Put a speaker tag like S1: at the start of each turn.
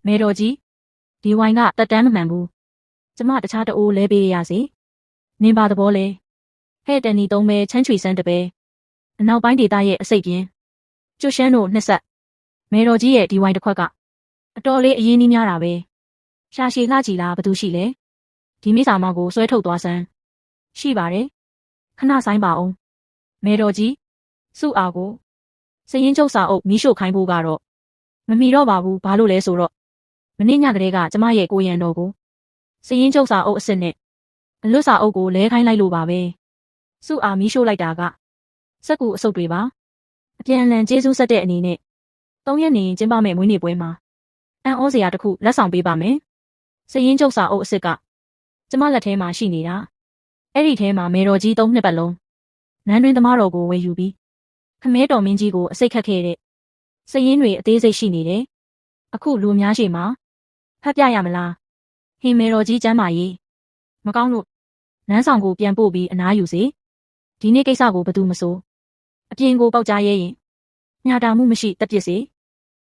S1: မေတော်ကြီးဒီဝိုင်းကတက်တန်းမမှန်ဘူးကျမတခြားတအိုးလဲပေးရစီနင်ပါသဘောလဲဟဲ့တန်နီသုံးပဲချမ်းချွေစမ်းတပဲအနောက်ပိုင်းဒေသရဲ့အစိတ်ပြင်းကျွတ်ရှမ်းတို့နှစ်ဆက်မေတော်ကြီးရဲ့ဒီဝိုင်းတစ်ခွက်ကအတော်လေးအရင်းနှီးများတာပဲရှာရှည်လှကြည်လားဘာသူရှိလဲဒီမိစာမကိုဆွဲထုတ်သွားစမ်းရှိပါတယ်ခဏဆိုင်ပါအောင်မေတော်ကြီးစုအားကိုစရင်ချုပ်စာအုပ်မီးရှို့ခိုင်းဖို့ကတော့မမီတော့ပါဘူးဘာလို့လဲဆိုတော့မနေ့ညကလေးကကျမရဲ့ကိုရံတော်ကိုစရင်ချုပ်စာအုပ်အစ်စ်နဲ့အလွတ်စာအုပ်ကိုလဲခိုင်းလိုက်လို့ပါပဲစုအားမီးရှို့လိုက်တာကစက်ကူအစုပ်တွေပါအပြန်အလှန်ကျေးဇူးဆက်တဲ့အနေနဲ့3 ရက်နေကျင်းပမယ့်မွေးနေ့ပွဲမှာအံ့ဩစရာတစ်ခုလက်ဆောင်ပေးပါမယ်စရင်ချုပ်စာအုပ်အစ်စ်ကကျမလက်ထဲမှာရှိနေတာအဲ့ဒီထဲမှာမေတော်ကြီး3 နှစ်ပတ်လုံးနန်းတွင်သမားတော်ကိုဝယ်ယူပြီးခမဲတော်မင်းကြီးကိုအစိတ်ခတ်ခဲ့တဲ့စရင်တွေအသေးစိတ်ရှိနေတယ်အခုလူများရှိမှာဖတ်ပြရမလားဟင်မေတော်ကြီးကျမ်းမာရေးမကောင်းလို့နန်းဆောင်ကိုပြန်ပို့ပြီးအနားယူစေဒီနေ့ကိစ္စကိုဘယ်သူမဆိုအပြင်ကိုပေါက်ကြားရဲရင်ညတာမှုမရှိတက်ပစ်စေ